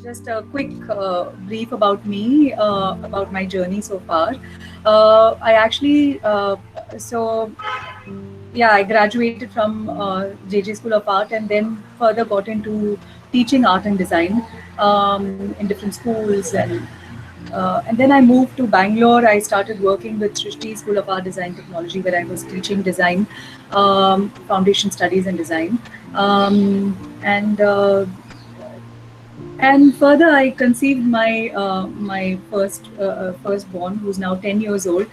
just a quick brief about me, about my journey so far. I actually, I graduated from JJ School of Art and then further got into teaching art and design in different schools. And then I moved to Bangalore. I started working with Srishti School of Art Design Technology, where I was teaching design, foundation studies and design. And further, I conceived my firstborn, who's now 10 years old.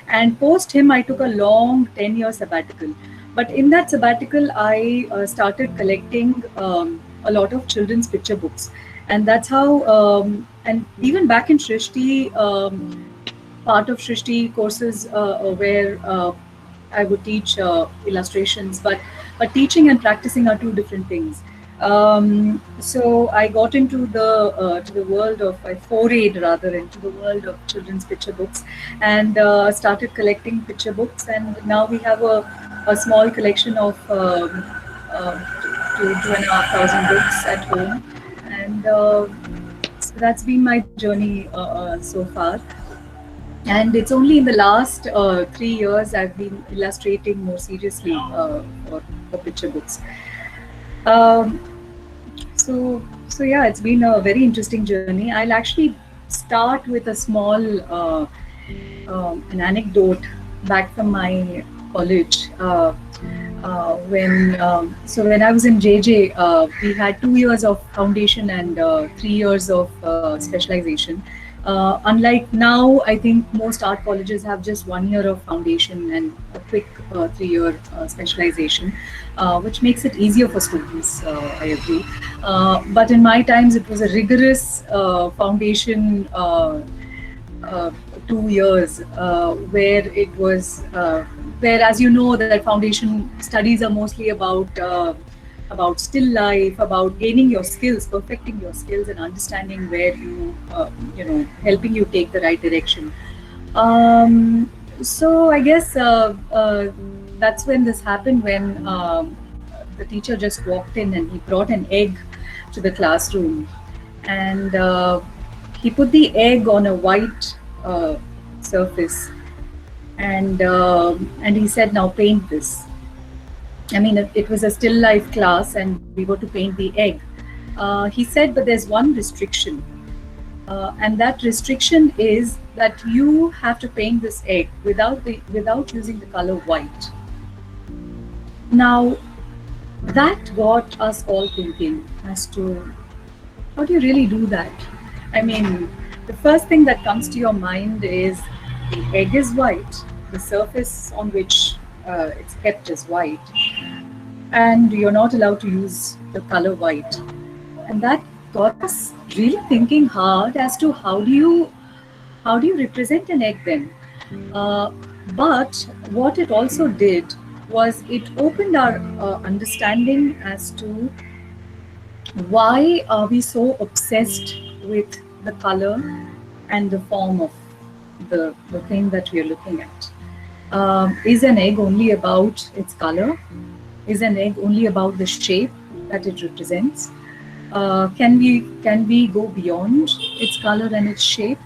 And post him, I took a long 10-year sabbatical. But in that sabbatical, I started collecting a lot of children's picture books. And that's how, and even back in Srishti, part of Srishti courses where I would teach illustrations, but teaching and practicing are two different things. So I got into the world of, I forayed rather into the world of children's picture books, and started collecting picture books. And now we have a small collection of 2,500 books at home, and so that's been my journey so far. And it's only in the last 3 years I've been illustrating more seriously for picture books. So yeah, it's been a very interesting journey. I'll actually start with a small an anecdote back from my college. When I was in JJ, we had 2 years of foundation and 3 years of specialization. Unlike now, I think most art colleges have just 1 year of foundation and a quick 3-year specialization, which makes it easier for students, I agree. But in my times, it was a rigorous foundation 2 years, where it was, where, as you know, that foundation studies are mostly about still life, about gaining your skills, perfecting your skills, and understanding where helping you take the right direction. So I guess that's when this happened, when the teacher just walked in and he brought an egg to the classroom, and he put the egg on a white surface, and he said, "Now paint this." I mean, it was a still life class and we were to paint the egg. He said, but there's one restriction. And that restriction is that you have to paint this egg without using the color white. Now, that got us all thinking as to, how do you really do that? I mean, the first thing that comes to your mind is the egg is white, the surface on which it's kept as white, and you're not allowed to use the color white. And that got us really thinking hard as to how do you represent an egg then. But what it also did was it opened our understanding as to why are we so obsessed with the color and the form of the thing that we are looking at. Is an egg only about its color? Is an egg only about the shape that it represents? Can we go beyond its color and its shape?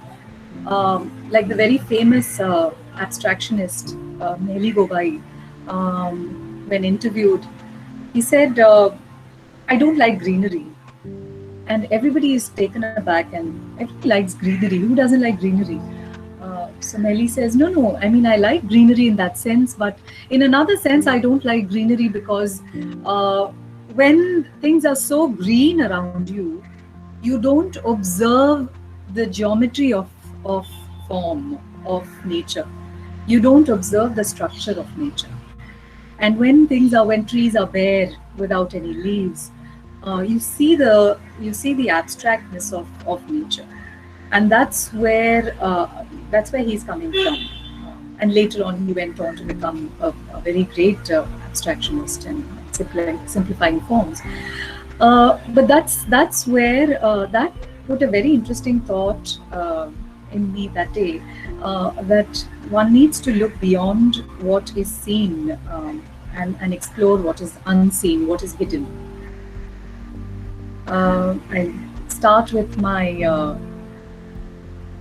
Like the very famous abstractionist Meli Gobai, when interviewed, he said, "I don't like greenery." And everybody is taken aback, and everybody likes greenery. Who doesn't like greenery? So Melly says, no, I mean, I like greenery in that sense, but in another sense, I don't like greenery because when things are so green around you, you don't observe the geometry of form of nature. You don't observe the structure of nature. And when trees are bare without any leaves, you see the abstractness of nature. And that's where he's coming from. And later on, he went on to become a very great abstractionist and simplifying forms. But that's where that put a very interesting thought in me that day, that one needs to look beyond what is seen and explore what is unseen, what is hidden. start with my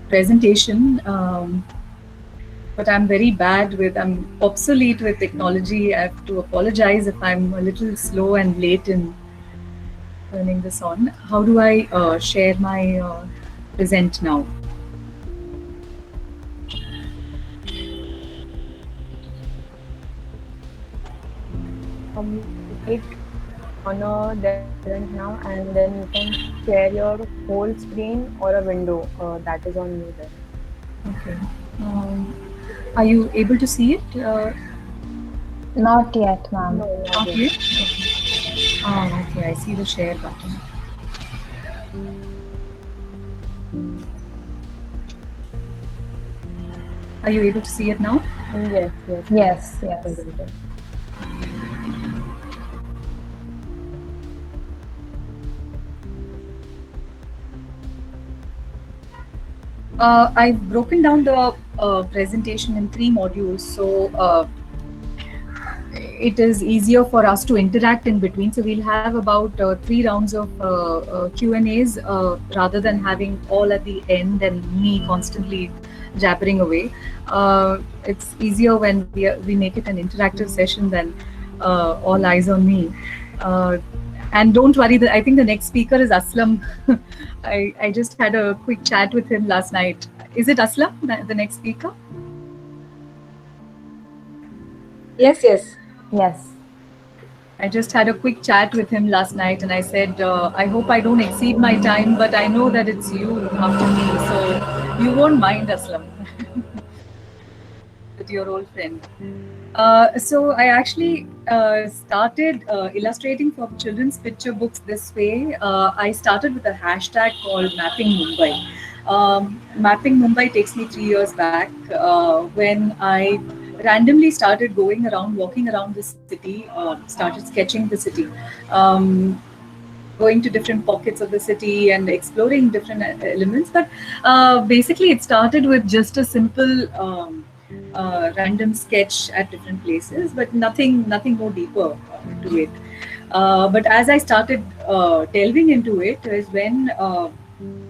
presentation. But I'm very bad I'm obsolete with technology. I have to apologize if I'm a little slow and late in turning this on. How do I share my present now? Click on a present now, and then you can share your whole screen or a window that is on you there. Okay. Are you able to see it? Not yet, ma'am. No, not Not yet. yet? Okay, I see the share button. Are you able to see it now? Yes, Yes, yes. I've broken down the presentation in 3 modules, so it is easier for us to interact in between. So we'll have about 3 rounds of Q&As rather than having all at the end and me constantly jabbering away. It's easier when we make it an interactive session than all eyes on me. And don't worry, I think the next speaker is Aslam. I just had a quick chat with him last night. Is it Aslam, the next speaker? Yes. Yes. I just had a quick chat with him last night and I said, I hope I don't exceed my time, but I know that it's you after me, so you won't mind, Aslam. With your old friend. So I actually started illustrating for children's picture books this way. I started with a hashtag called Mapping Mumbai. Mapping Mumbai takes me 3 years back when I randomly started going around, walking around the city, started sketching the city. Going to different pockets of the city and exploring different elements. But basically it started with just a simple random sketch at different places, but nothing more deeper into it. But as I started delving into it is when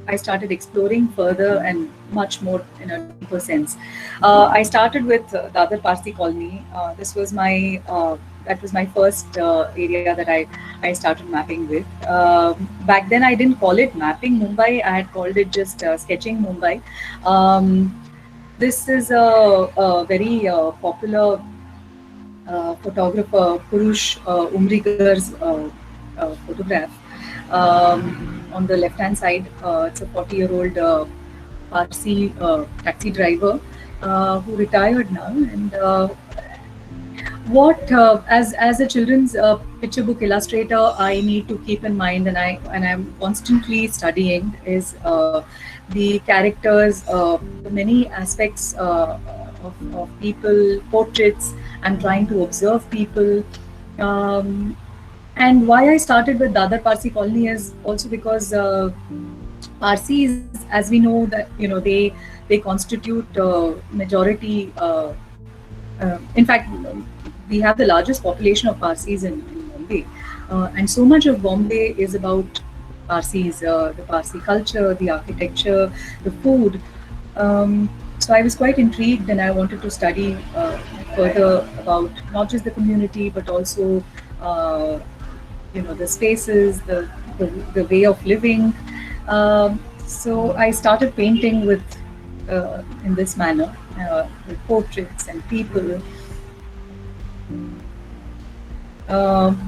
I started exploring further and much more in a deeper sense. I started with the other Parsi colony. This was my that was my first area that I started mapping with. Back then I didn't call it Mapping Mumbai. I had called it just Sketching Mumbai. This is a very popular photographer, Purush Umrigar's photograph. On the left-hand side, it's a 40-year-old Parsi taxi driver who retired now. And what, as a children's picture book illustrator, I need to keep in mind, and I'm constantly studying, is the characters, the many aspects of people, portraits. I'm trying to observe people. And why I started with Dadar Parsi colony is also because Parsis, as we know, that they constitute majority. In fact, we have the largest population of Parsis in Bombay, and so much of Bombay is about Parsis, the Parsi culture, the architecture, the food. So I was quite intrigued, and I wanted to study further about not just the community, but also the spaces, the way of living. So I started painting with in this manner, with portraits and people.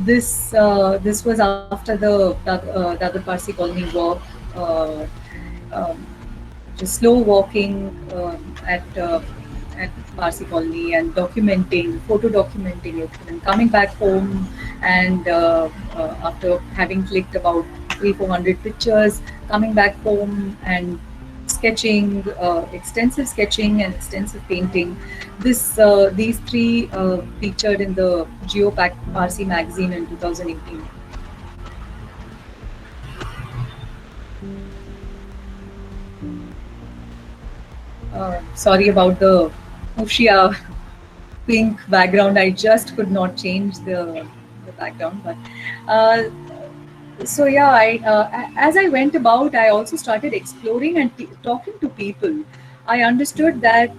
This was after the Dadar Parsi colony walk, just slow walking at Parsi colony and photo documenting it, and coming back home, and after having clicked about 300-400 pictures, coming back home and sketching, extensive sketching and extensive painting. These three featured in the Geopack Parsi magazine in 2018. Sorry about the fuchsia pink background. I just could not change the background, but So yeah, as I went about, I also started exploring and talking to people. I understood that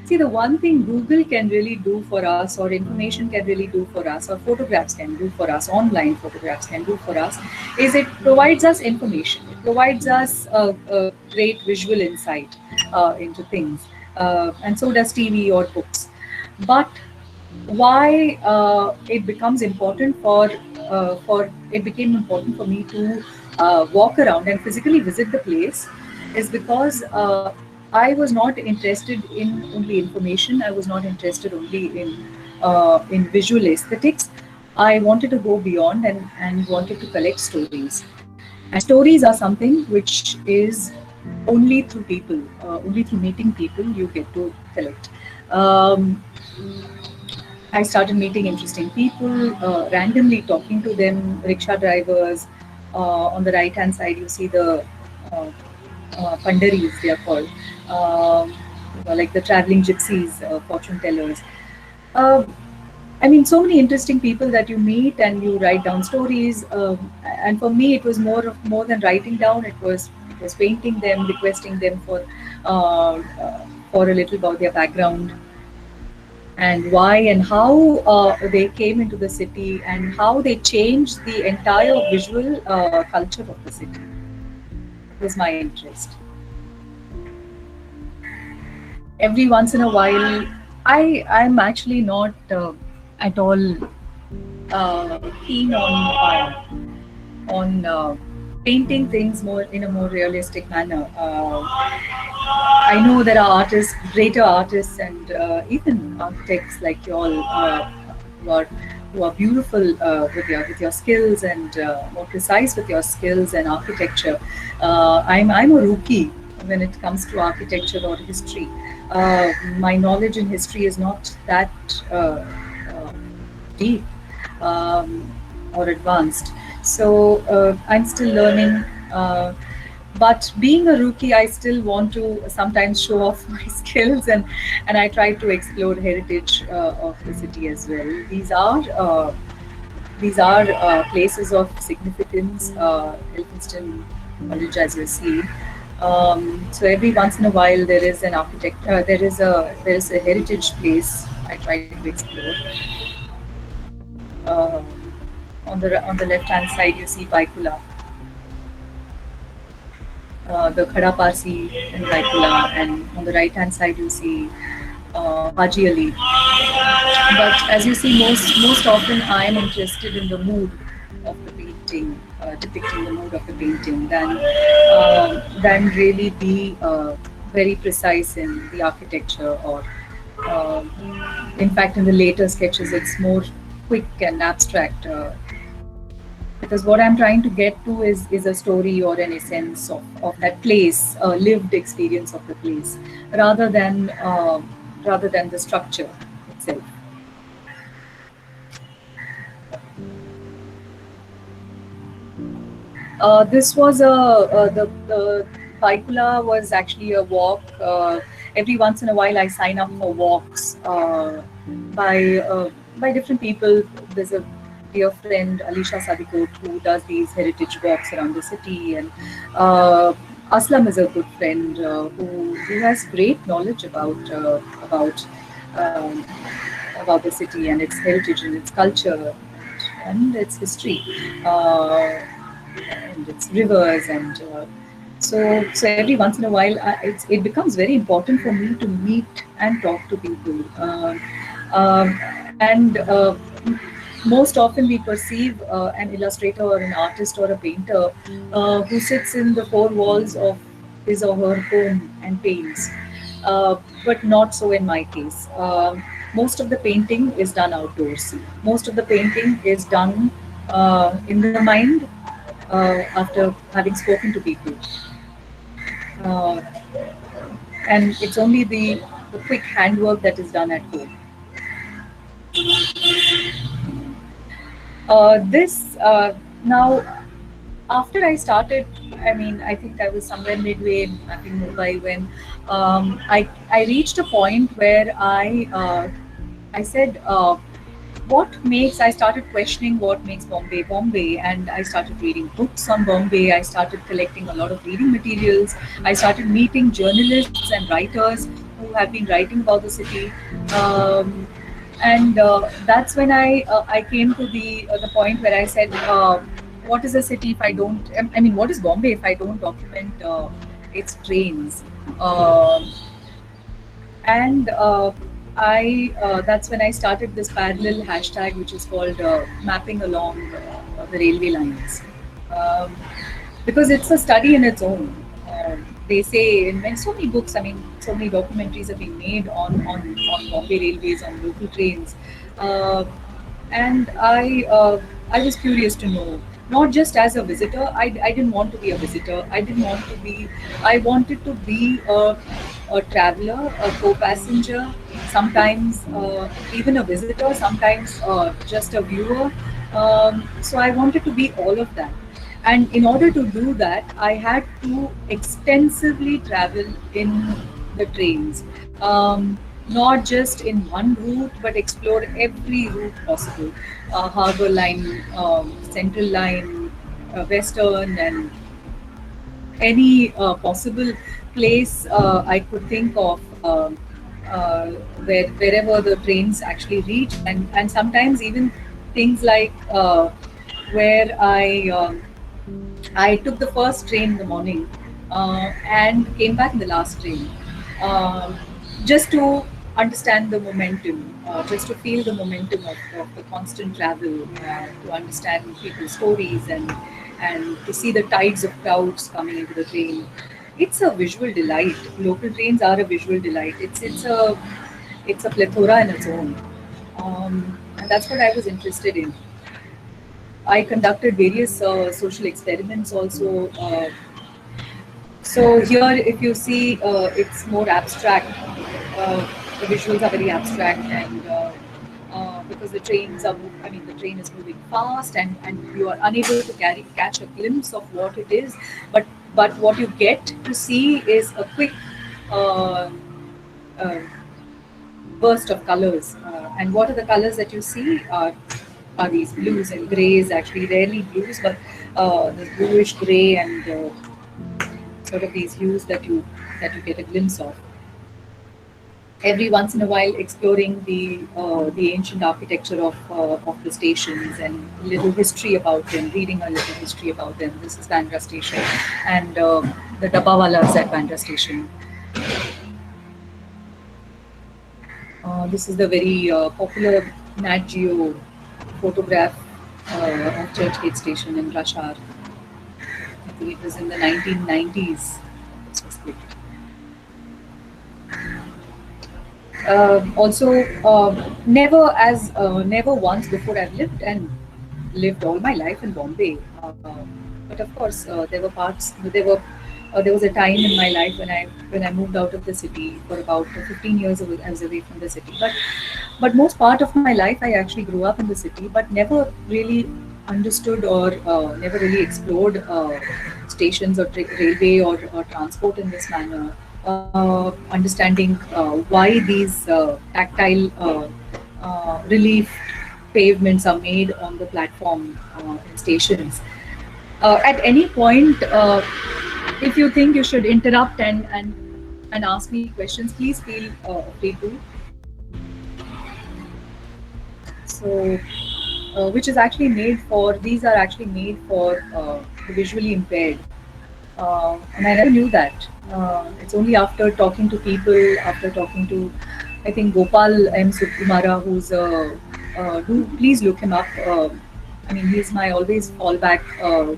see, the one thing Google can really do for us, or information can really do for us, or photographs can do for us, online photographs can do for us, is it provides us information. It provides us a great visual insight into things, and so does TV or books. But why it becomes important for it became important for me to walk around and physically visit the place is because I was not interested in only information. I was not interested only in visual aesthetics. I wanted to go beyond and wanted to collect stories. And stories are something which is only through people, only through meeting people you get to collect. Um, I started meeting interesting people, randomly talking to them, rickshaw drivers. On the right hand side, you see the uh, pandaris, they are called, like the traveling gypsies, fortune tellers. Uh, I mean, so many interesting people that you meet and you write down stories. And for me, it was more than writing down. It was painting them, requesting them for a little about their background and why and how they came into the city and how they changed the entire visual culture of the city. That was my interest. Every once in a while, I'm actually not at all keen on painting things more in a more realistic manner. I know there are artists, greater artists, and even architects like you all who are who are beautiful with your skills and more precise with your skills and architecture. I'm a rookie when it comes to architecture or history. My knowledge in history is not that uh, deep or advanced. So I'm still learning. But being a rookie, I still want to sometimes show off my skills, and I try to explore heritage of the city as well. These are places of significance. Elphinstone College, as you see. So every once in a while, there is an architect. There is a heritage place I try to explore. Uh, on the left hand side, you see Baikula, the Khada Parsi in Raikula, and on the right hand side you see Haji Ali. But as you see, most often I am interested in the mood of the painting, depicting the mood of the painting, than really be very precise in the architecture or. Uh, in fact, in the later sketches, it's more quick and abstract. Because what I'm trying to get to is a story or an essence of that place, a lived experience of the place, rather than rather than the structure itself. This was the Baikula was actually a walk. Every once in a while, I sign up for walks by by different people. There's a dear friend, Alisha Sadikot, who does these heritage walks around the city, and Aslam is a good friend who has great knowledge um, about the city and its heritage and its culture and its history. And its rivers and so every once in a while it becomes very important for me to meet and talk to people and most often we perceive an illustrator or an artist or a painter who sits in the four walls of his or her home and paints, but not so in my case. Most of the painting is done outdoors. Most of the painting is done in the mind after having spoken to people. Uh, and it's only the quick handwork that is done at home. This now, after I started, I mean, I think I was somewhere midway in Mumbai when I reached a point where I said, I started questioning what makes Bombay Bombay, and I started reading books on Bombay. I started collecting a lot of reading materials. I started meeting journalists and writers who have been writing about the city. And That's when I came to the point where I said, what is a city if I don't? I mean, what is Bombay if I don't document its trains? Um and I That's when I started this parallel hashtag, which is called mapping along the railway lines, um, because it's a study in its own. They say in so many books, I mean, so many documentaries have been made on Bombay railways, on local trains, uh, and I was curious to know, not just as a visitor. I didn't want to be a visitor. I didn't want to be. I wanted to be a traveler, a co-passenger, sometimes even a visitor, sometimes just a viewer. So I wanted to be all of that. And in order to do that, I had to extensively travel in the trains. Not just in one route, but explore every route possible: Harbour Line, Central Line, Western, and any possible place I could think of, wherever the trains actually reach, and sometimes even things like where I took the first train in the morning and came back in the last train, um, just to understand the momentum, just to feel the momentum of the constant travel, to understand people's stories, and to see the tides of crowds coming into the train. It's a visual delight. Local trains are a visual delight. It's a plethora in its own, and that's what I was interested in. I conducted various social experiments also. So here, if you see, it's more abstract. The visuals are very abstract, and because the trains are, I mean, the train is moving fast, and you are unable to catch a glimpse of what it is. But what you get to see is a quick uh, uh, burst of colors. And what are the colors that you see? Are these blues and grays? Actually, rarely blues, but this bluish gray, and sort of these hues that you get a glimpse of. Every once in a while, exploring the ancient architecture of the stations, and little history about them, reading a little history about them. This is Bandra Station, and the Dabbawalas at Bandra Station. This is the very popular Nat Geo photograph of Churchgate Station in rush hour. I think it was in the 1990s. This was clicked. Also, never once before I've lived all my life in Bombay. But of course, there was a time in my life when I moved out of the city for about 15 years. I was away from the city, but most part of my life I actually grew up in the city, but never really understood, or never really explored stations, or railway, or transport in this manner. Understanding why these tactile relief pavements are made on the platform in stations. At any point, if you think you should interrupt and ask me questions, please feel free to. So, which is actually made for, these are actually made for the visually impaired. And I never knew that. It's only after talking to people, after talking to, I think, Gopal M. Subkumara, please look him up. I mean, he's my always fallback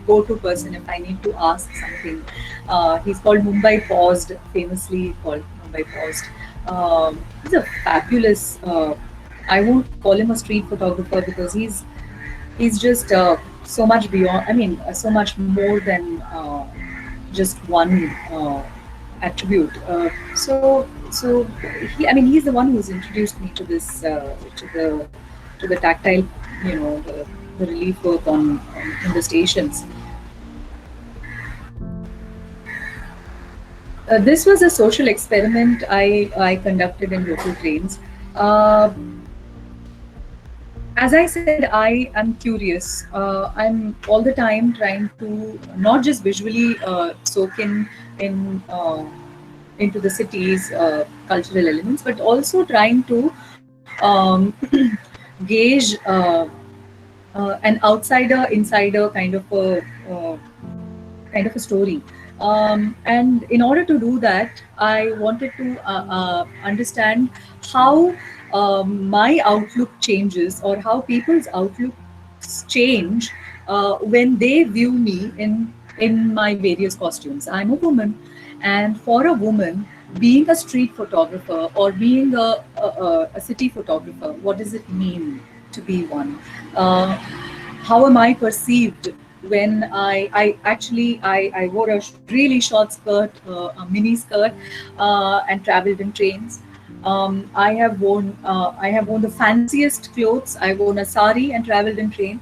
go-to person if I need to ask something. He's called Mumbai Paused, famously called Mumbai Paused. He's a fabulous. I won't call him a street photographer, because he's just so much beyond. I mean, so much more than just one attribute. So I mean, he's the one who's introduced me to this, to the tactile, the relief work on in the stations. This was a social experiment I conducted in local trains. as I said, I am curious. I'm all the time trying to not just visually soak in into the city's cultural elements, but also trying to gauge an outsider insider kind of a story. And in order to do that, I wanted to understand how my outlook changes, or how people's outlooks change when they view me in my various costumes. I'm a woman, and for a woman, being a street photographer or being a city photographer, what does it mean to be one? How am I perceived when I wore a really short skirt, a mini skirt, and traveled in trains. I have worn the fanciest clothes. I worn a sari and traveled in train.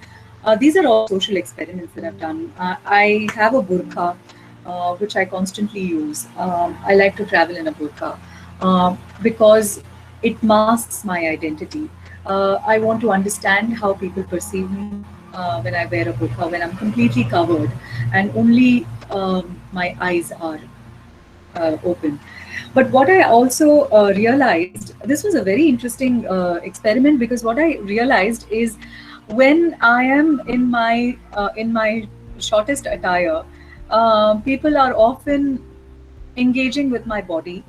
These are all social experiments that I've done. I have a burqa, which I constantly use. I like to travel in a burqa because it masks my identity. I want to understand how people perceive me when I wear a burqa, when I'm completely covered and only my eyes are open. But what I also realized, this was a very interesting experiment, because what I realized is when I am in my shortest attire, people are often engaging with my body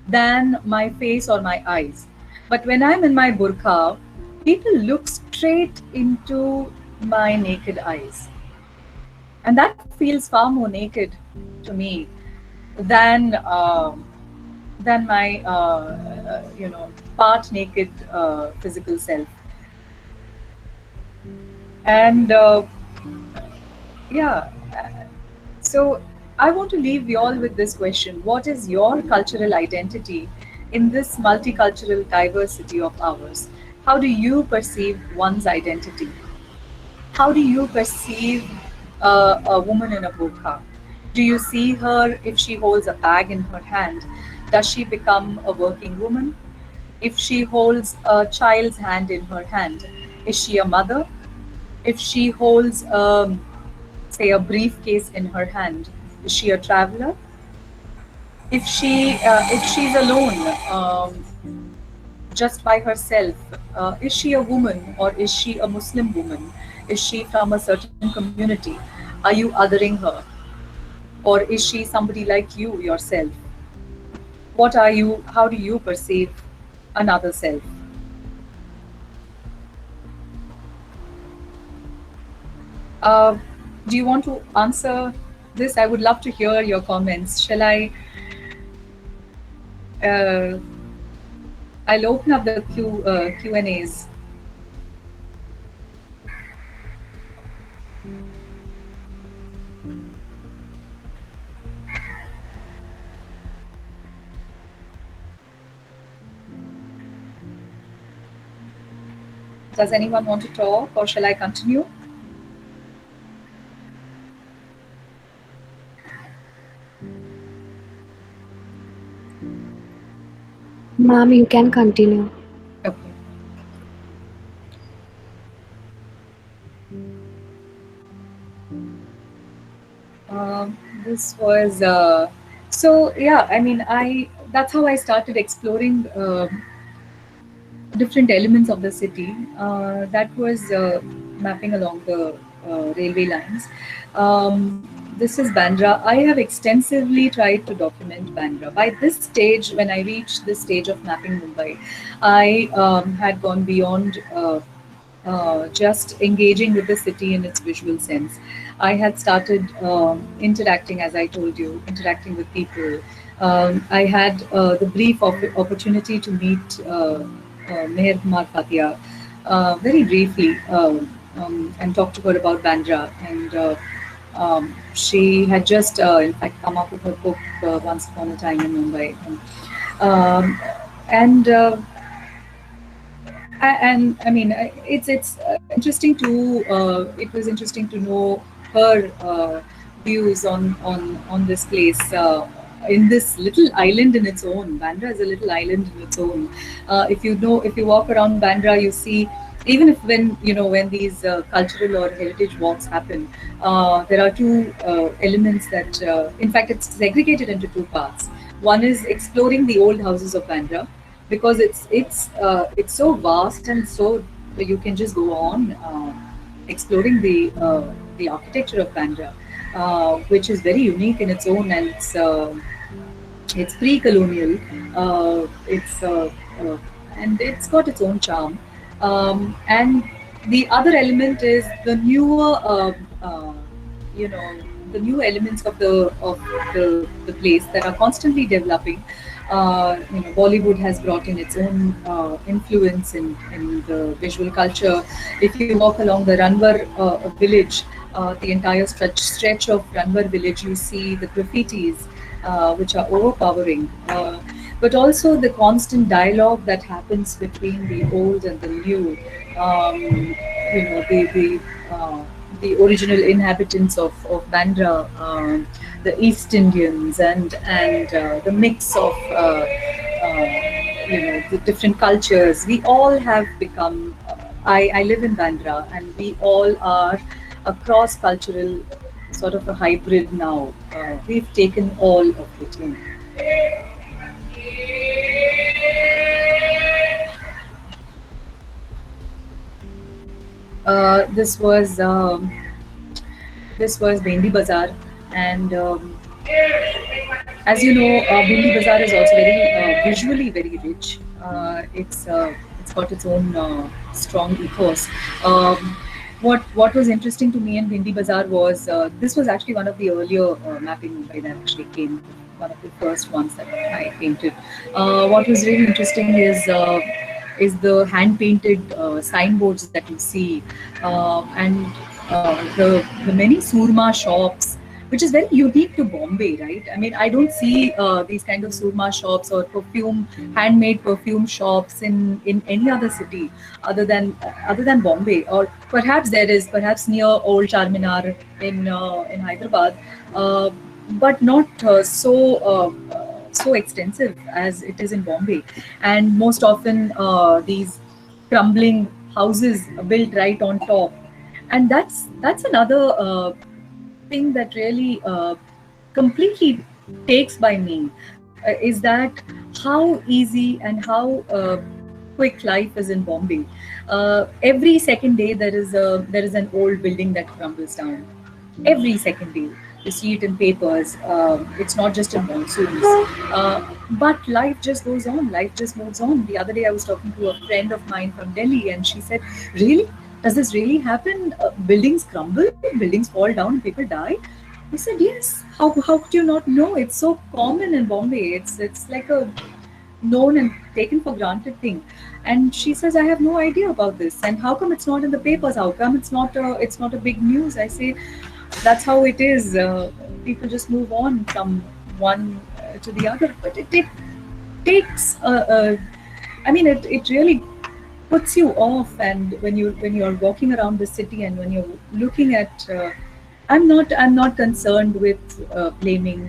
than my face or my eyes. But when I'm in my burqa, people look straight into my naked eyes. And that feels far more naked to me than my part naked physical self. And yeah, so I want to leave you all with this question: what is your cultural identity in this multicultural diversity of ours? How do you perceive one's identity? How do you perceive a woman in a burqa? Do you see her if she holds a bag in her hand? Does she become a working woman? If she holds a child's hand in her hand, is she a mother? If she holds, say, a briefcase in her hand, is she a traveler? If she's alone, just by herself, is she a woman or is she a Muslim woman? Is she from a certain community? Are you othering her? Or is she somebody like you yourself? What are you? How do you perceive another self? Uh, do you want to answer this? I would love to hear your comments. Shall I? Uh, I'll open up the Q and A's. Does anyone want to talk, or shall I continue? Ma'am, you can continue. Okay. This was so yeah. I mean, I that's how I started exploring different elements of the city. That was mapping along the railway lines. This is Bandra. I have extensively tried to document Bandra. By this stage, when I reached this stage of mapping Mumbai, I had gone beyond just engaging with the city in its visual sense. I had started interacting, as I told you, interacting with people. I had the brief opportunity to meet Meher Bhatia very briefly and talk to her about Bandra. And she had just, in fact, come up with her book Once Upon a Time in Mumbai. And I mean, it's interesting to it was interesting to know her views on this place in this little island in its own. Bandra is a little island in its own. If you walk around Bandra, you see even if when these cultural or heritage walks happen, there are two elements that, in fact, it's segregated into two parts. One is exploring the old houses of Bandra, because it's so vast, and so you can just go on exploring the architecture of Bandra, which is very unique in its own, and it's pre-colonial. It's and it's got its own charm. And the other element is the newer, you know, the new elements of the place that are constantly developing. Bollywood has brought in its own influence in the visual culture. If you walk along the Ranvar village, the entire stretch of Ranvar village, you see the graffitis, which are overpowering. But also the constant dialogue that happens between the old and the new. The original inhabitants of Bandra, the East Indians, and the mix of the different cultures. We all have become. I live in Bandra, and we all are a cross-cultural sort of a hybrid now. We've taken all of it in. Uh, this was um, this was Bendi Bazaar, and as you know, Bendi Bazaar is also very visually very rich. It's got its own strong ethos. Um, what was interesting to me in Bindi Bazaar was, this was actually one of the earlier mapping Mumbai that actually came, one of the first ones that I painted. What was really interesting is the hand painted signboards that you see, and the many surma shops, which is very unique to Bombay, right? I mean, I don't see these kind of surma shops or handmade perfume shops in any other city other than Bombay, or perhaps there is, perhaps near Old Charminar in Hyderabad, but not so extensive as it is in Bombay, and most often these crumbling houses built right on top, and that's another thing that really completely takes by me, is that how easy and how quick life is in Bombay. Every second day there is an old building that crumbles down. Every second day you see it in papers. It's not just in monsoons, but life just goes on. Life just moves on. The other day I was talking to a friend of mine from Delhi, and she said, "Really? Does this really happen? Buildings crumble, buildings fall down, people die?" I said, "Yes. How could you not know? It's so common in Bombay. It's like a known and taken for granted thing." And she says, "I have no idea about this. And how come it's not in the papers? How come it's not a big news?" I say, "That's how it is. People just move on from one to the other. But it takes. I mean, it really puts you off. And when you're walking around the city, and when you're looking at, I'm not concerned with blaming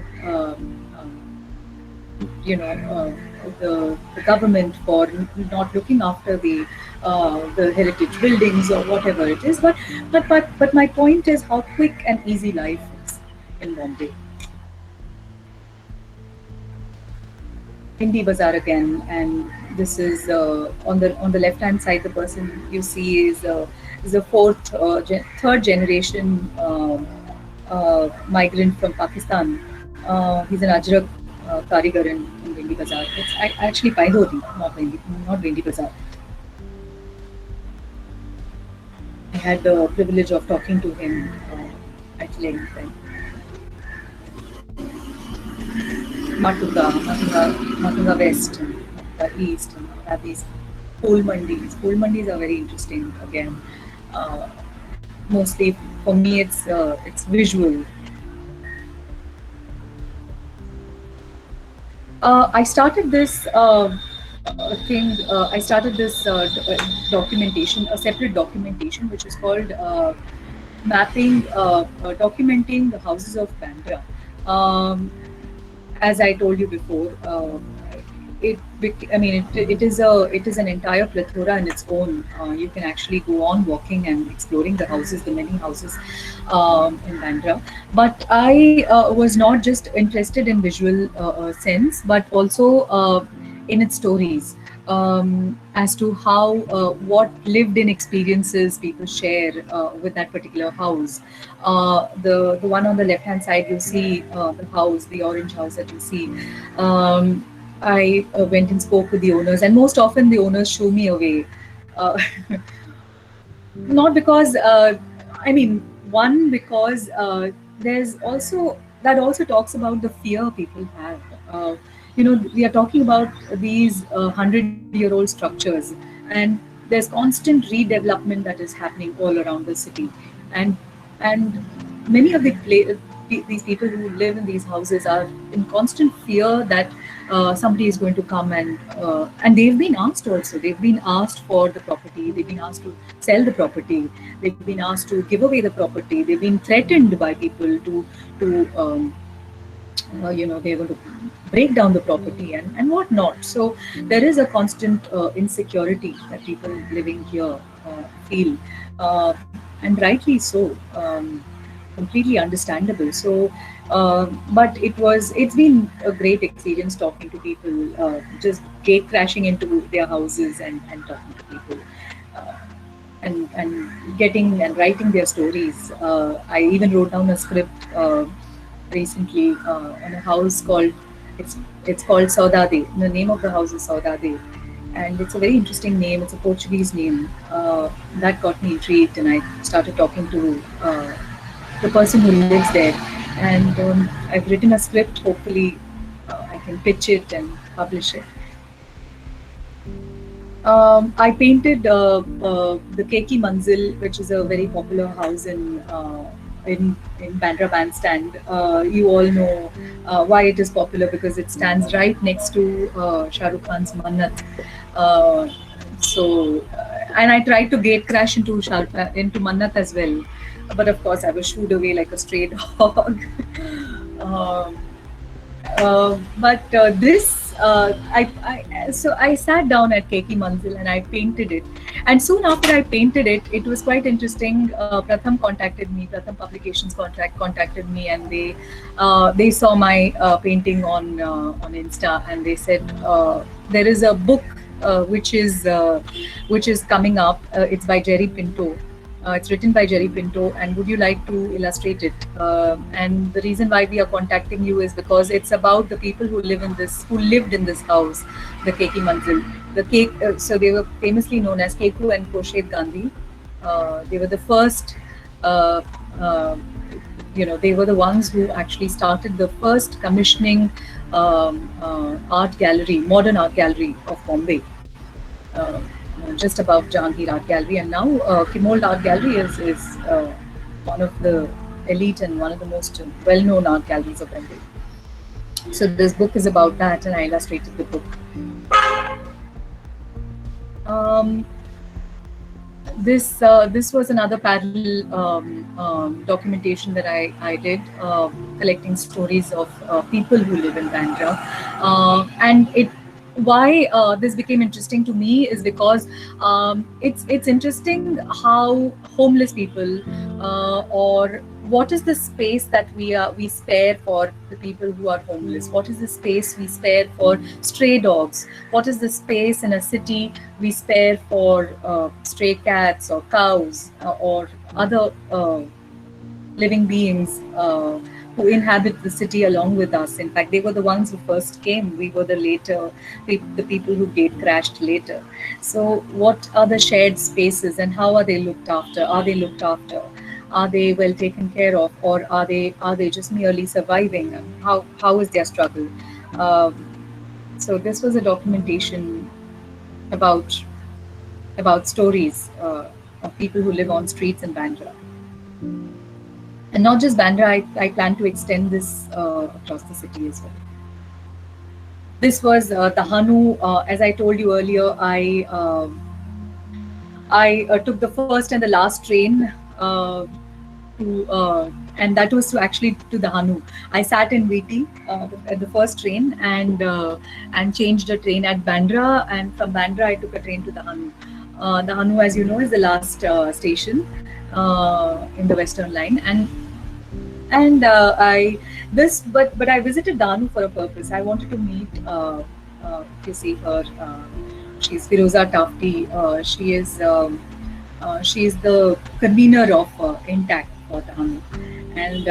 the government for not looking after the heritage buildings or whatever it is, but my point is how quick and easy life is in Bombay. Hindi Bazaar again, and this is on the left hand side. The person you see is a third generation migrant from Pakistan. He's an Ajrak karigar in Vendi Bazaar. It's actually Paidori, not Vendi Bazaar. I had the privilege of talking to him at length. And Matunga West, and Matunga East, and have these pool mandis. Pool mandis are very interesting again. Uh, Mostly for me, it's visual. I started this thing. I started this documentation, a separate documentation, which is called documenting the houses of Bandra. As I told you before, I mean, it is an entire plethora in its own. You can actually go on walking and exploring the houses, the many houses in Bandra. But I was not just interested in visual sense, but also in its stories, as to how what lived in experiences people share with that particular house. The one on the left hand side, you see the house, the orange house that you see. Um, I went and spoke with the owners, and most often the owners show me away. Uh, Not because, I mean, one, because there's also, that also talks about the fear people have. We are talking about these 100-year-old structures, and there's constant redevelopment that is happening all around the city. And and many of these people who live in these houses are in constant fear that somebody is going to come, and they've been asked also. They've been asked for the property. They've been asked to sell the property. They've been asked to give away the property. They've been threatened by people to they're going to break down the property and whatnot. So there is a constant insecurity that people living here feel, and rightly so. Completely understandable. So, but it's been a great experience talking to people, just gate crashing into their houses and talking to people. Uh, and getting and writing their stories. I even wrote down a script recently on a house called it's called Saudade. The name of the house is Saudade, and it's a very interesting name. It's a Portuguese name that got me intrigued, and I started talking to the person who lives there, and I've written a script. Hopefully, I can pitch it and publish it. I painted the Keki Manzil, which is a very popular house in Bandra Bandstand. You all know why it is popular, because it stands right next to Shah Rukh Khan's Mannat. And I tried to gate crash into Mannat as well, but of course I was shooed away like a stray dog. um, but this so I sat down at Keki Manzil and I painted it. And soon after I painted it, it was quite interesting. Pratham contacted me. Pratham Publications contacted me, and they saw my painting on Insta, and they said there is a book which is coming up. It's by Jerry Pinto. It's written by Jerry Pinto, and would you like to illustrate it? And the reason why we are contacting you is because it's about the people who lived in this house, the Keki Manzil. So they were famously known as Keku and Khoshed Gandhi. They were the first, they were the ones who actually started the first commissioning art gallery, modern art gallery of Bombay. Just above Jahangir Art Gallery, and now Kimold Art Gallery is one of the elite and one of the most well-known art galleries of Bombay. So this book is about that, and I illustrated the book. This was another parallel documentation that I did, collecting stories of people who live in Bandra, and why this became interesting to me is because it's interesting how homeless people, or what is the space that we spare for the people who are homeless? What is the space we spare for stray dogs? What is the space in a city we spare for stray cats or cows or other living beings who inhabit the city along with us? In fact, they were the ones who first came. We were the people who gate crashed later. So what are the shared spaces, and how are they looked after? Are they looked after? Are they well taken care of, or are they just merely surviving? How is their struggle? So this was a documentation about stories of people who live on streets in Bandra. And not just Bandra, I plan to extend this across the city as well. This was Tahanu. As I told you earlier, I took the first and the last train and that was to actually to the Hanu. I sat in VT at the first train and changed a train at Bandra, and from Bandra I took a train to the Hanu. The Hanu, as you know, is the last station in the Western Line, and I this but I visited Danu for a purpose. I wanted to meet if you see her. She's Firoza Tafti. She is the convener of Intact for Danu, and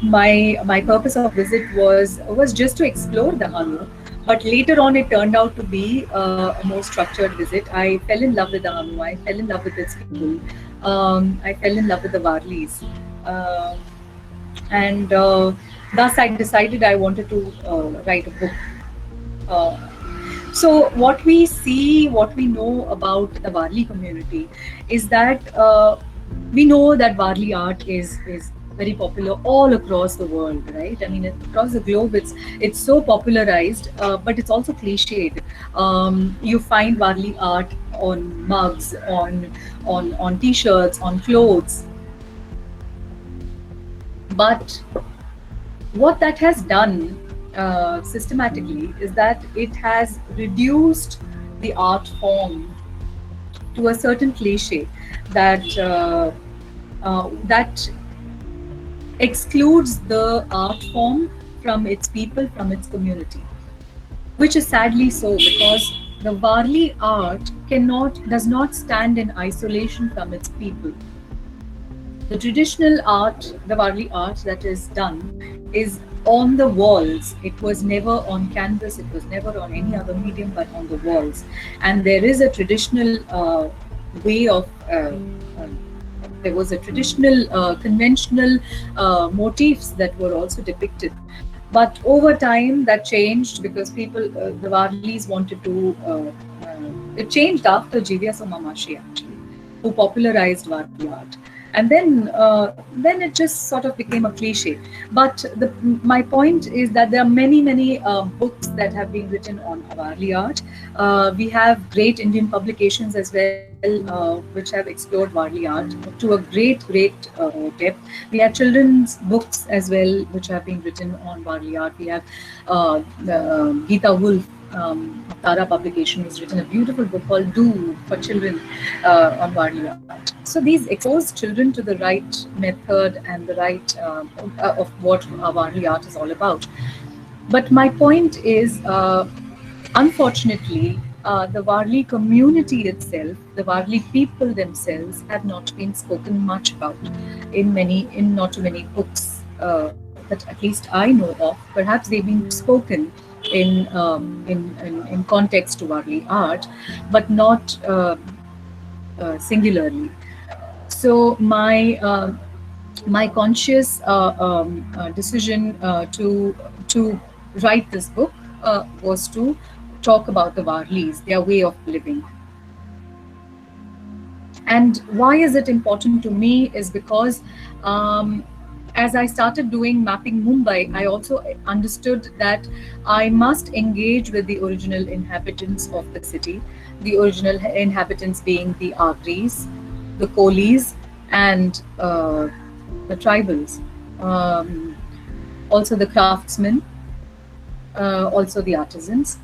my purpose of visit was just to explore the Hanu. But later on, it turned out to be a more structured visit. I fell in love with the Hanu. I fell in love with its people. I fell in love with the Varlis. And thus I decided I wanted to write a book. So what we see, what we know about the Varli community is that we know that Varli art is very popular all across the world, right? I mean, across the globe, it's so popularized, but it's also cliched. You find Varli art on mugs, on t-shirts, on clothes. But what that has done systematically is that it has reduced the art form to a certain cliche that that excludes the art form from its people, from its community, which is sadly so, because the Varli art does not stand in isolation from its people. The traditional art, the Varli art that is done, is on the walls. It was never on canvas, it was never on any other medium but on the walls. And there is a traditional way of, there was a traditional, conventional motifs that were also depicted. But over time that changed because people, the Varlis wanted to, it changed after Jivya Somamashi actually, who popularized Varli art. And then it just sort of became a cliche. But my point is that there are many books that have been written on Varli art. We have great Indian publications as well, which have explored Varli art to a great depth. We have children's books as well, which have been written on Varli art. We have Geeta Wolf. Tara publication has written a beautiful book called Do for children on Varli art. So these expose children to the right method and the right of what Varli art is all about. But my point is, unfortunately, the Varli community itself, the Varli people themselves, have not been spoken much about in not too many books that at least I know of. Perhaps they've been spoken in context to Varli art, but not singularly. So my conscious decision to write this book was to talk about the Varlis, their way of living. And why is it important to me is because as I started doing Mapping Mumbai, I also understood that I must engage with the original inhabitants of the city, the original inhabitants being the Agris, the Kolis, and the tribals, also the craftsmen, also the artisans.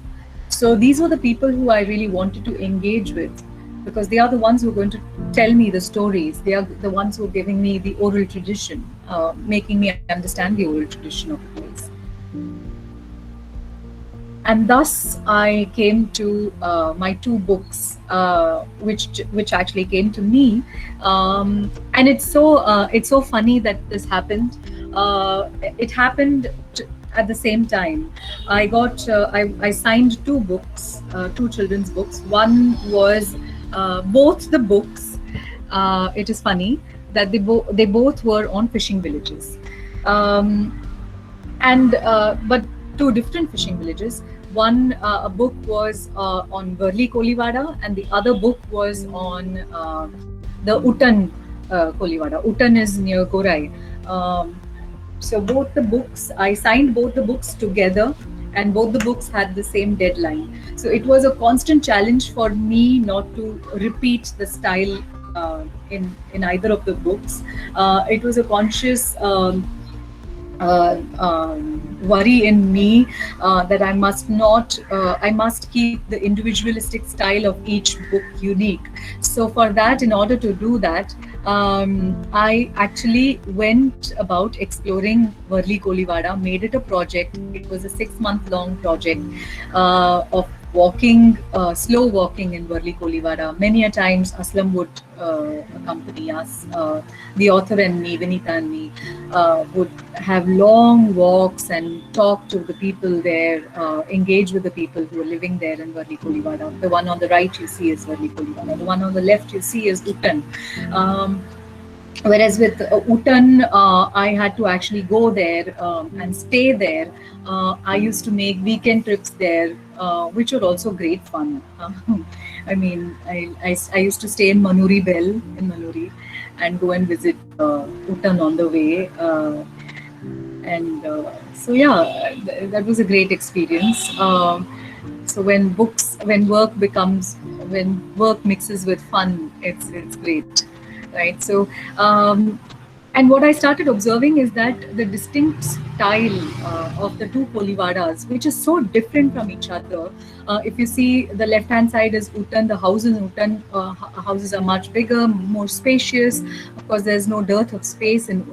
So these were the people who I really wanted to engage with, because they are the ones who are going to tell me the stories. They are the ones who are giving me the oral tradition, making me understand the oral tradition of the place. And thus I came to my two books, which actually came to me. And it's so funny that this happened. It happened at the same time. I signed two books, two children's books. One was both the books. It is funny that they both were on fishing villages, but two different fishing villages. One a book was on Burli Koliwada, and the other book was on the Uttan Koliwada. Uttan is near Gorai. So both the books, I signed both the books together, and both the books had the same deadline. So it was a constant challenge for me not to repeat the style in either of the books. It was a conscious worry in me that I must keep the individualistic style of each book unique. So for that, in order to do that, I actually went about exploring Varli Kolivada, made it a project. It was a 6-month long project of walking, slow walking in Varli Kolivada. Many a times Aslam would accompany us, the author and me, Vinita and me, would have long walks and talk to the people there, engage with the people who are living there in Varli Kolivada. The one on the right you see is Varli Kolivada. The one on the left you see is Uttan. Whereas with Uttan, I had to actually go there and stay there. I used to make weekend trips there, which were also great fun. I mean, I used to stay in Manuri Bell in Manuri and go and visit Uttan on the way. So yeah, that was a great experience. So when work mixes with fun, it's great, right? So and what I started observing is that the distinct style of the two Kolivadas, which is so different from each other. If you see, the left-hand side is Uttan. The houses in Uttan houses are much bigger, more spacious. Of course, there's no dearth of space in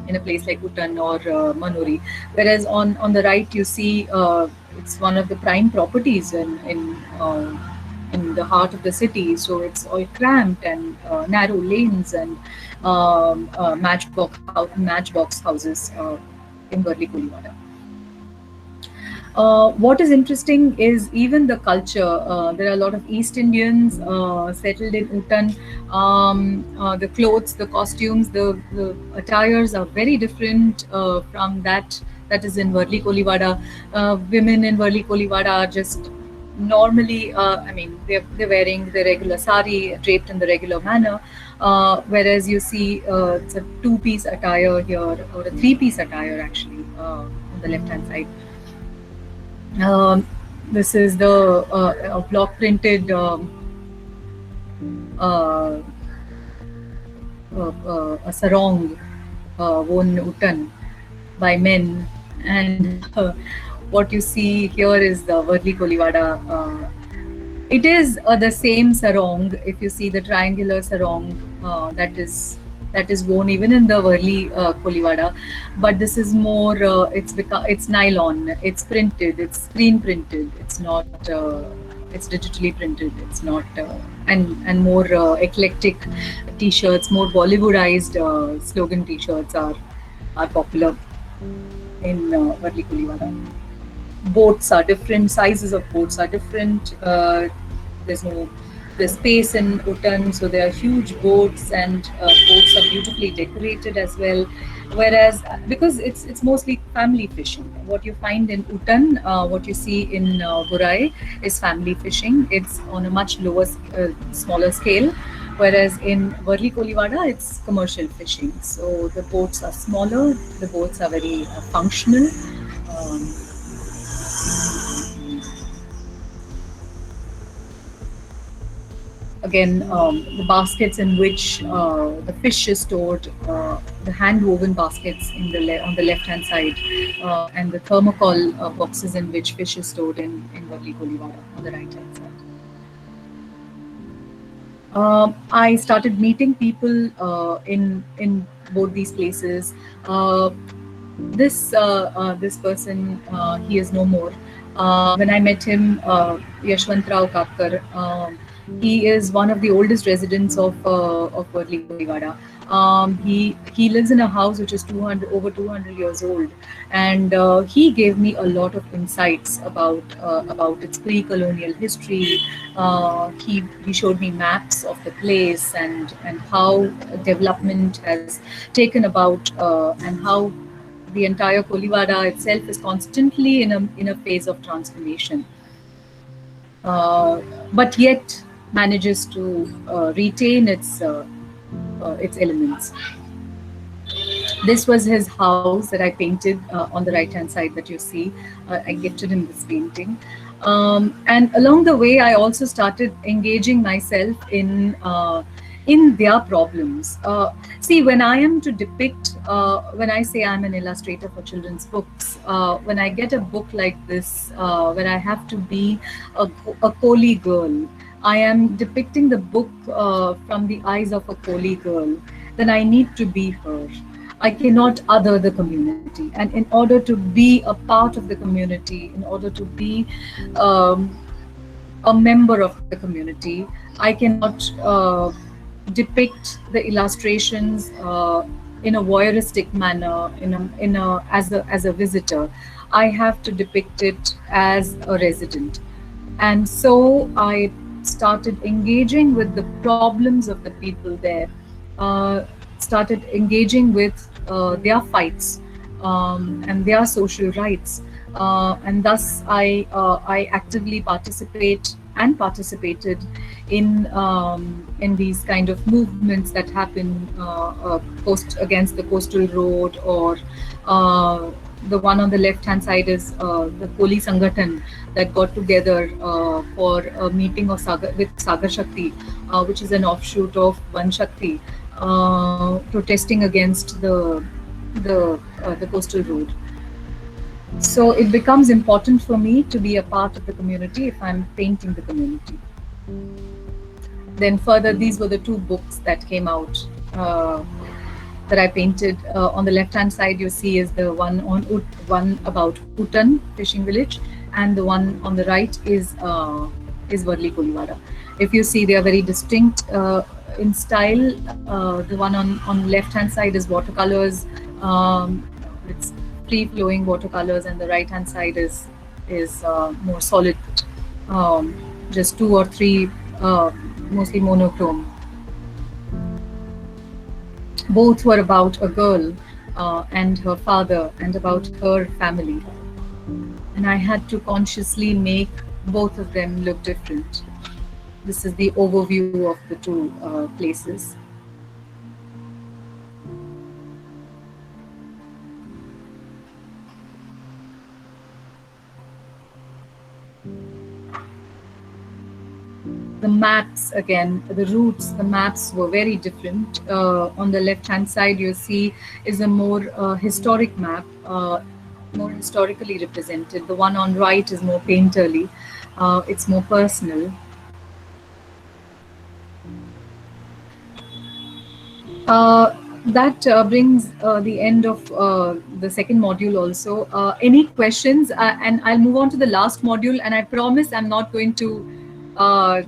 a place like Uttan or Manuri. Whereas on the right, you see it's one of the prime properties in the heart of the city, so it's all cramped and narrow lanes and matchbox houses in Varli Kolivada. What is interesting is even the culture. There are a lot of East Indians settled in Uttan. The clothes, the costumes, the attires are very different from that is in Varli Kolivada. Women in Varli Kolivada are just normally, they're wearing the regular sari draped in the regular manner, whereas you see it's a 2-piece attire here, or a 3-piece attire actually on the left-hand side. This is the block printed a sarong worn in Uttan by men, and what you see here is the Varli Kolivada. It is the same sarong. If you see the triangular sarong that is worn even in the Varli Kolivada, but this is more. It's nylon. It's printed. It's screen printed. It's not. It's digitally printed. It's not. And more eclectic T-shirts, more Bollywoodized slogan T-shirts are popular in Varli Kolivada. Boats are different, sizes of boats are different. There's space in Uttan, so there are huge boats, and boats are beautifully decorated as well. Whereas, because it's mostly family fishing, what you find in Uttan, what you see in Burai is family fishing. It's on a much smaller scale. Whereas in Varli Kolivada, it's commercial fishing. So the boats are smaller, the boats are very functional. Again, the baskets in which the fish is stored, the hand-woven baskets on the left-hand side, and the thermocol boxes in which fish is stored in Varli Kolivada on the right-hand side. I started meeting people in both these places. This person, he is no more. When I met him, Yashwantrao Kakkar, he is one of the oldest residents of Varli Kolivada. He lives in a house which is over 200 years old, and he gave me a lot of insights about its pre-colonial history. He showed me maps of the place and how development has taken about, and how the entire Kolivada itself is constantly in a phase of transformation, but yet manages to retain its elements. This was his house that I painted on the right-hand side that you see. I gifted him this painting. And along the way, I also started engaging myself in in their problems. See, when I am to depict, when I say I'm an illustrator for children's books, when I get a book like this, where I have to be a Koli girl, I am depicting the book from the eyes of a Koli girl, then I need to be her. I cannot other the community. And in order to be a part of the community, in order to be um, a member of the community, I cannot depict the illustrations in a voyeuristic manner, as a visitor. I have to depict it as a resident. And so I started engaging with the problems of the people there, uh, started engaging with their fights and their social rights. And thus, I actively participate and participated in these kind of movements that happen against the coastal road, or the one on the left hand side is the Koli Sangathan that got together for a meeting with Sagar Shakti, which is an offshoot of Van Shakti, protesting against the coastal road. So it becomes important for me to be a part of the community if I'm painting the community. Then further, these were the two books that came out that I painted. On the left-hand side, you see is the one about Utan fishing village, and the one on the right is Varli Koliwada. If you see, they are very distinct in style. The one on left-hand side is watercolors. It's free-flowing watercolors, and the right-hand side is more solid, just 2 or 3, mostly monochrome. Both were about a girl and her father, and about her family. And I had to consciously make both of them look different. This is the overview of the two places. The maps, again, the routes, the maps were very different. On the left-hand side, you see is a more historic map, more historically represented. The one on right is more painterly. It's more personal. That brings the end of the second module also. Any questions? And I'll move on to the last module, and I promise I'm not going to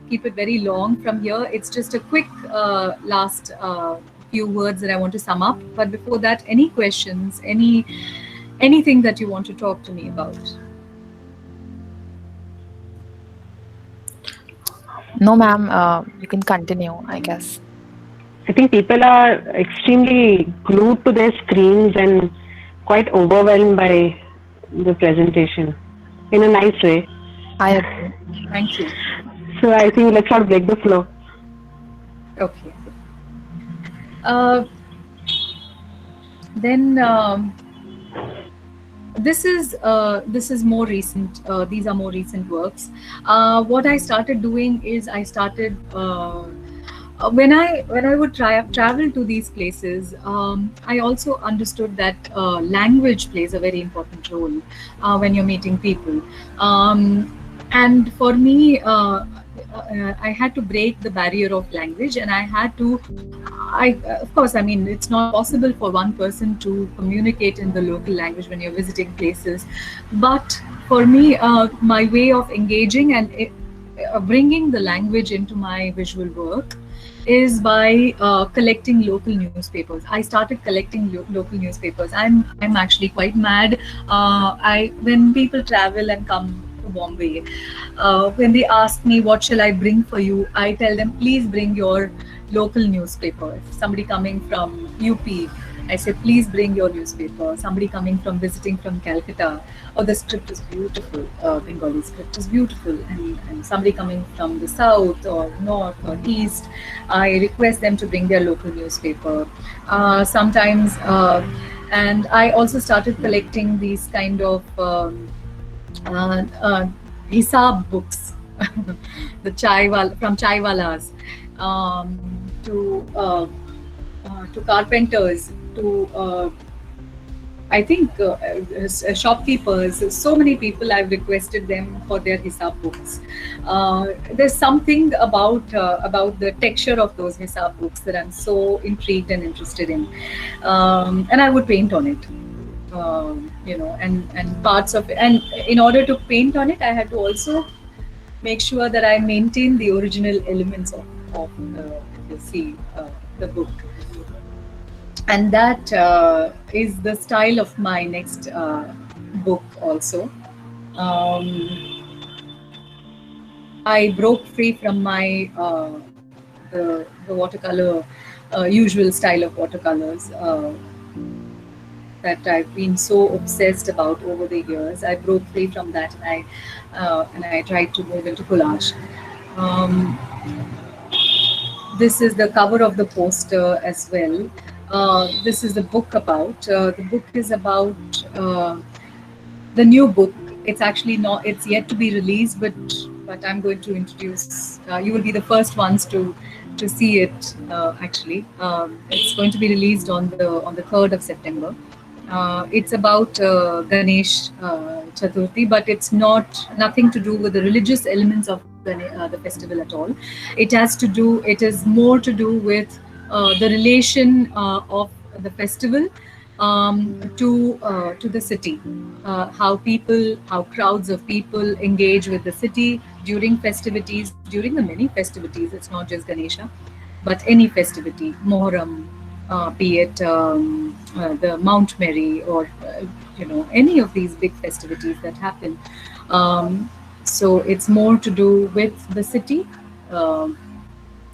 keep it very long from here. It's just a quick last few words that I want to sum up. But before that, any questions, anything that you want to talk to me about? No, ma'am. You can continue, I guess. I think people are extremely glued to their screens and quite overwhelmed by the presentation in a nice way. I agree. Thank you. So I think let's not break the flow. Okay. Then this is more recent. These are more recent works. What I started doing is I started when I would travel to these places. I also understood that language plays a very important role when you're meeting people, and for me. I had to break the barrier of language, and I had to, of course, I mean, it's not possible for one person to communicate in the local language when you're visiting places. But for me, my way of engaging and bringing the language into my visual work is by collecting local newspapers. I started collecting local newspapers. I'm actually quite mad. When people travel and come to Bombay, when they ask me what shall I bring for you, I tell them please bring your local newspaper. If somebody coming from UP, I say please bring your newspaper. Somebody coming from visiting from Calcutta, oh, the script is beautiful, Bengali script is beautiful, and somebody coming from the south or north or east, I request them to bring their local newspaper. Sometimes, and I also started collecting these kind of hisab books, from chaiwalas, to carpenters, to I think shopkeepers, so many people I've requested them for their hisab books. There's something about the texture of those hisab books that I'm so intrigued and interested in, and I would paint on it. And parts of it. And in order to paint on it, I had to also make sure that I maintain the original elements of if you see the book. And that is the style of my next book also. I broke free from my the watercolor usual style of watercolors that I've been so obsessed about over the years. I broke free from that, and I tried to move into collage. Um, this is the cover of the poster as well. This is the book about. The book is about the new book. It's actually not. It's yet to be released, but I'm going to introduce. You will be the first ones to see it. Actually, it's going to be released on the 3rd of September. It's about Ganesh Chaturthi, but it's nothing to do with the religious elements of the festival at all. It is more to do with the relation of the festival to the city, how crowds of people engage with the city during festivities, during the many festivities. It's not just Ganesha, but any festivity, Moharram, be it the Mount Mary, or any of these big festivities that happen. So it's more to do with the city.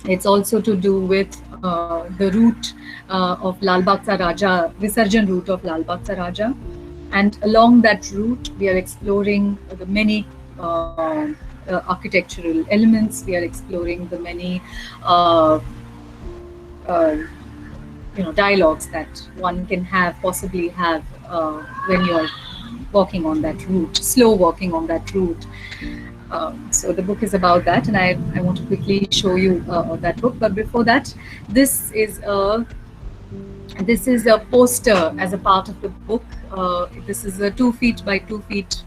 It's also to do with the route of Lal Bagh Sa Raja, Visarjan route of Lal Bagh Sa Raja. And along that route, we are exploring the many architectural elements. We are exploring the many dialogues that one can possibly have when you're walking on that route, slow walking on that route. So the book is about that, and I want to quickly show you that book. But before that, this is a poster as a part of the book. This is a 2 feet by 2 feet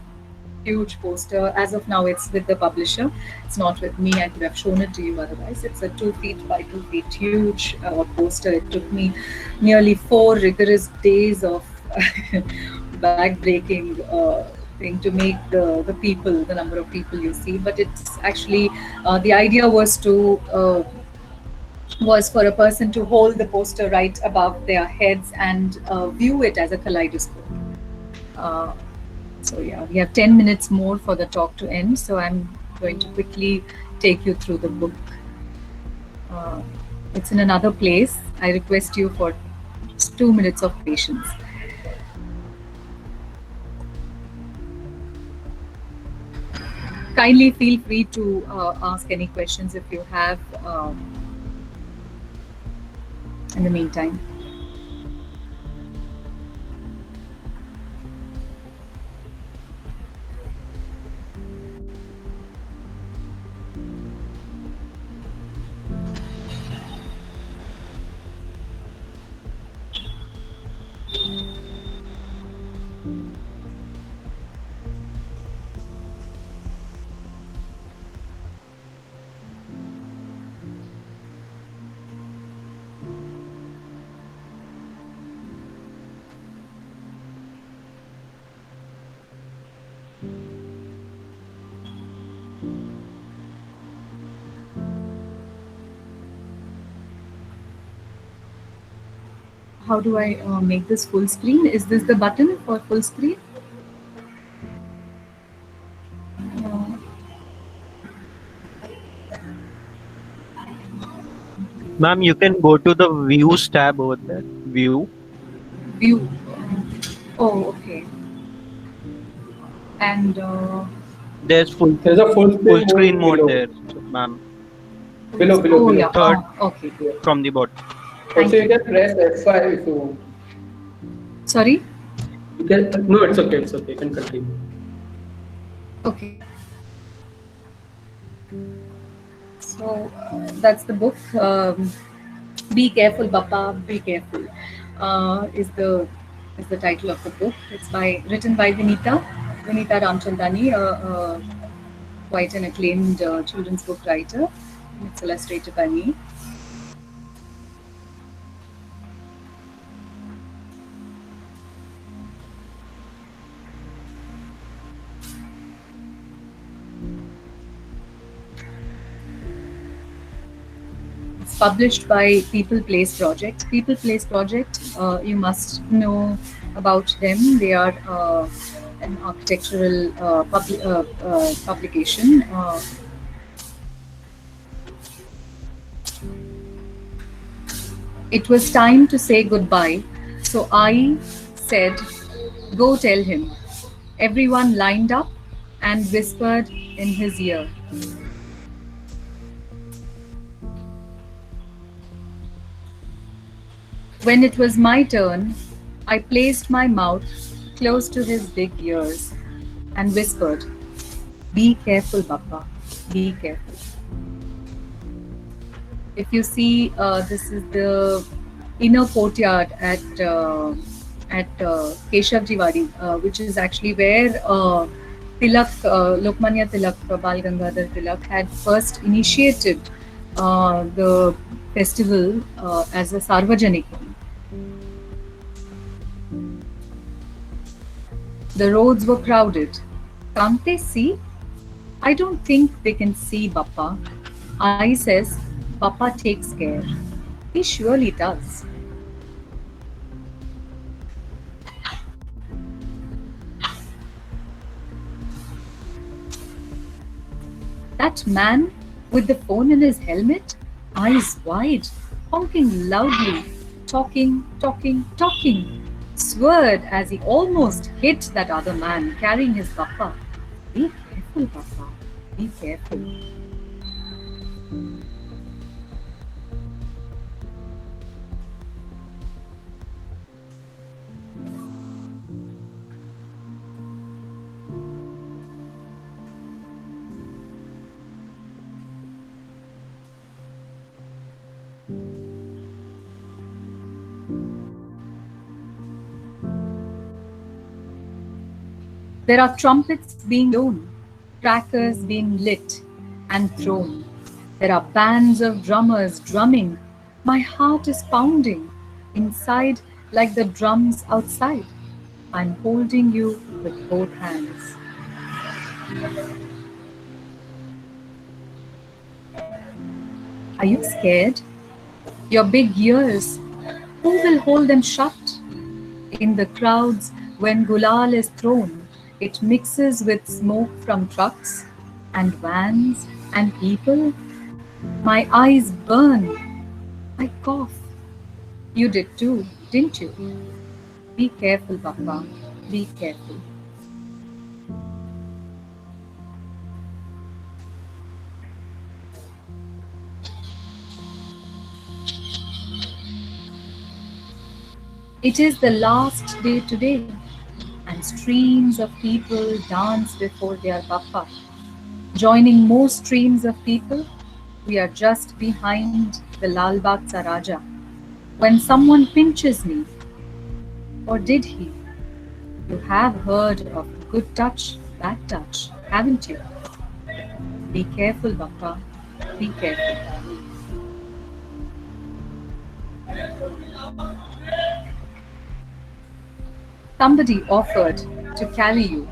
huge poster. As of now, it's with the publisher. It's not with me. I could have shown it to you otherwise. It's a 2 feet by 2 feet huge poster. It took me nearly 4 rigorous days of back-breaking thing to make the number of people you see. But it's actually, the idea was for a person to hold the poster right above their heads and view it as a kaleidoscope. So yeah, we have 10 minutes more for the talk to end. So I'm going to quickly take you through the book. It's in another place. I request you for just 2 minutes of patience. Kindly feel free to ask any questions if you have in the meantime. How do I make this full screen? Is this the button for full screen? Ma'am, you can go to the views tab over there. View. View. Oh, okay. And There's a full screen mode there, ma'am. Below. Oh, yeah. Third. Okay. From the bottom. Also, you can press F5 if you. Sorry? You can. No, it's okay. It's okay. You can continue. Okay. So that's the book. Be careful, Bappa. Be careful. Is the title of the book. It's written by Vinita Ramchandani, quite an acclaimed children's book writer. It's illustrated by me. It's published by People Place Project. People Place Project, you must know about them. They are an architectural publication. It was time to say goodbye, so I said, "Go tell him." Everyone lined up and whispered in his ear. When it was my turn, I placed my mouth close to his big ears and whispered, "Be careful, Bappa, be careful." If you see, this is the inner courtyard at Keshavji Wadi, which is actually where Tilak, Lokmanya Tilak, Bal Gangadhar Tilak had first initiated the festival as a Sarvajanik one. The roads were crowded. Can't they see? I don't think they can see, Bappa. I says, Papa takes care. He surely does. That man with the phone in his helmet, eyes wide, honking loudly, talking, swerved as he almost hit that other man carrying his Papa. Be careful, Papa. Be careful. There are trumpets being blown, crackers being lit and thrown. There are bands of drummers drumming. My heart is pounding inside like the drums outside. I'm holding you with both hands. Are you scared? Your big ears, who will hold them shut? In the crowds, when gulal is thrown, it mixes with smoke from trucks and vans and people. My eyes burn. I cough. You did too, didn't you? Be careful, Papa. Be careful. It is the last day today, and streams of people dance before their Bappa. Joining more streams of people, we are just behind the Lal Bagh Raja. When someone pinches me, or did he? You have heard of good touch, bad touch, haven't you? Be careful, Bappa. Be careful. Somebody offered to carry you,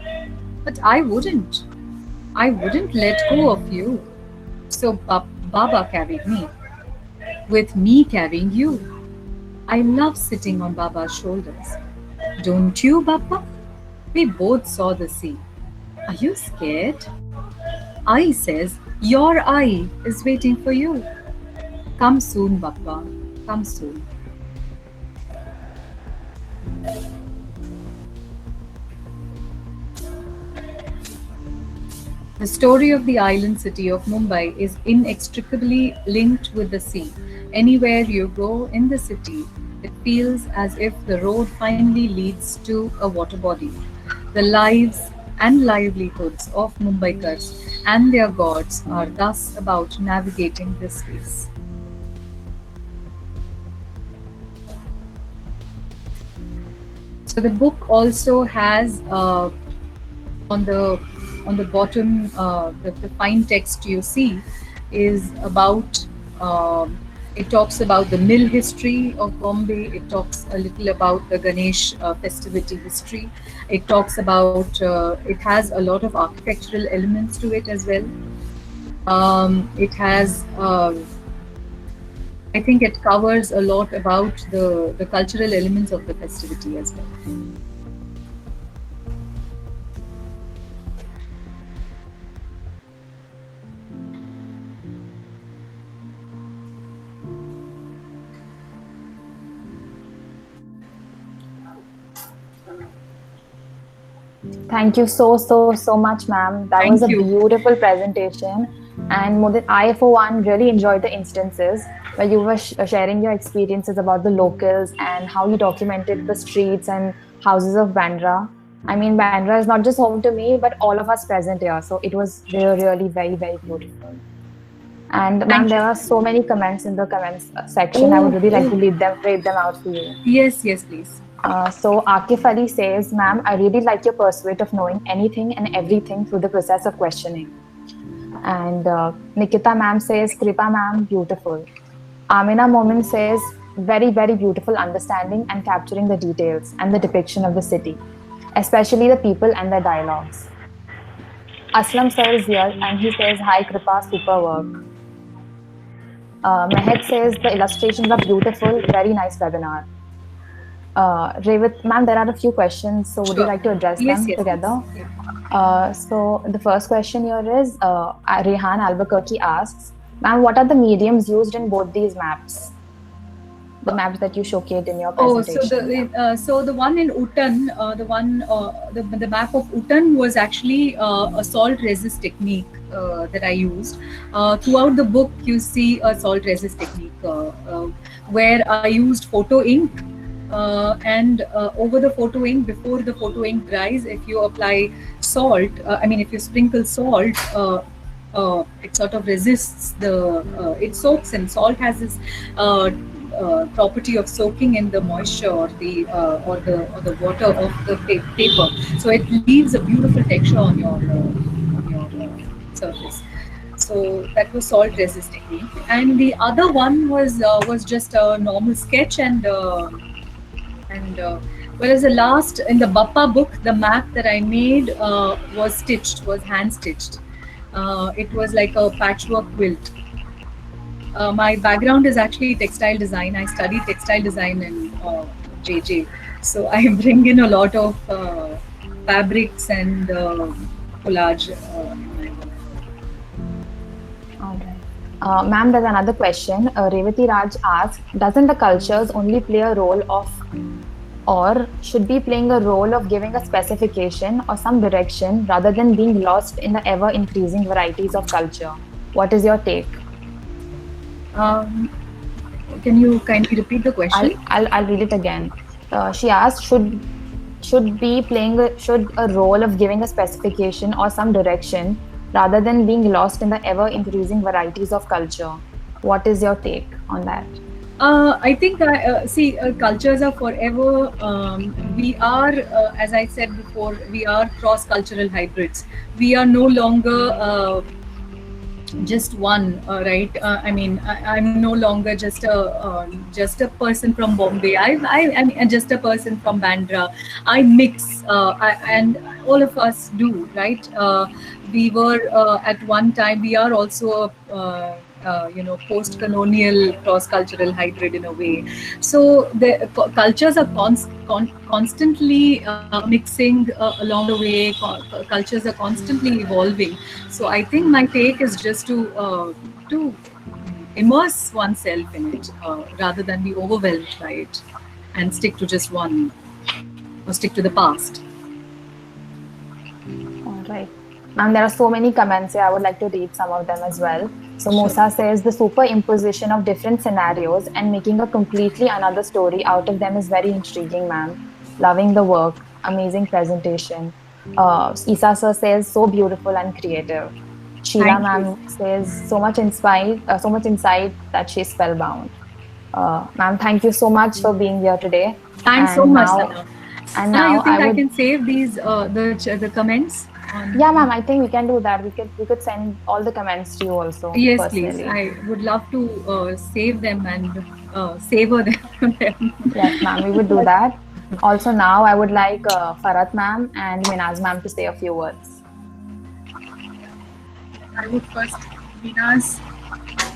but I wouldn't. I wouldn't let go of you. So Baba carried me. With me carrying you. I love sitting on Baba's shoulders. Don't you, Baba? We both saw the sea. Are you scared? I says, your eye is waiting for you. Come soon, Baba. Come soon. The story of the island city of Mumbai is inextricably linked with the sea. Anywhere you go in the city, it feels as if the road finally leads to a water body. The lives and livelihoods of Mumbaikars and their gods are thus about navigating this space. So the book also has on the bottom, the fine text you see is about. It talks about the mill history of Bombay. It talks a little about the Ganesh festivity history. It talks about. It has a lot of architectural elements to it as well. It has. I think it covers a lot about the cultural elements of the festivity as well. Thank you so much, ma'am. That Thank was a you. beautiful presentation. And more than I, for one, really enjoyed the instances where you were sharing your experiences about the locals and how you documented the streets and houses of Bandra. I mean, Bandra is not just home to me, but all of us present here. So it was really very, very beautiful. And ma'am, Thank there you. are so many comments in the comments section. I would really like to read them out for you. Yes, please. So Akif Ali says, ma'am, I really like your pursuit of knowing anything and everything through the process of questioning. And Nikita ma'am says, Kripa ma'am, beautiful. Amina Momin says, very, very beautiful understanding and capturing the details and the depiction of the city, especially the people and their dialogues. Aslam sir is here and he says, hi Kripa, super work. Mehek says, the illustrations are beautiful, very nice webinar. Revit, ma'am, there are a few questions, so would you Sure. like to address Yes, them together? Yes. Yeah. So the first question here is, Rehan Albuquerque asks, ma'am, what are the mediums used in both these maps? The maps that you showcased in your presentation. So the one in Utan, the map of Utan was actually a salt resist technique that I used. Throughout the book, you see a salt resist technique where I used photo ink. And over the photo ink, before the photo ink dries, if you apply salt, if you sprinkle salt, it sort of resists it soaks in. Salt has this property of soaking in the moisture or the water of the paper, so it leaves a beautiful texture on your surface. So that was salt resist technique, and the other one was just a normal sketch whereas the last in the Bappa book, the map that I made was hand stitched. It was like a patchwork quilt. My background is actually textile design. I studied textile design in JJ, so I bring in a lot of fabrics and collage. Ma'am, there's another question. Revati Raj asks, doesn't the cultures only play a role of, or should be playing a role of giving a specification or some direction rather than being lost in the ever-increasing varieties of culture? What is your take? Can you kindly repeat the question? I'll read it again. She asked, should a role of giving a specification or some direction rather than being lost in the ever-increasing varieties of culture? What is your take on that? I think cultures are forever. We are, as I said before, we are cross-cultural hybrids. We are no longer just one, right? I'm no longer just a person from Bombay. I'm just a person from Bandra. I mix, and all of us do, right? We were at one time. We are also post-colonial cross-cultural hybrid in a way. So the cultures are constantly mixing along the way. Cultures are constantly evolving. So I think my take is just to immerse oneself in it rather than be overwhelmed by it and stick to just one or stick to the past. All right. And there are so many comments here. I would like to read some of them as well. So Mosa says, the superimposition of different scenarios and making a completely another story out of them is very intriguing, ma'am. Loving the work. Amazing presentation. Isa sir says, so beautiful and creative. Sheila Thank you. ma'am says so much insight that she's spellbound. Ma'am, thank you so much for being here today. Thanks so And much, now, Sana. and Sana, you now I think I would, can save these the comments on? yeah, ma'am, I think we can do that. We could send all the comments to you also Yes, please. personally. I would love to save them and savor them from them. Yes, ma'am, we would do that. Also, now I would like Farat ma'am and Minaz ma'am to say a few words. I would first, Venus.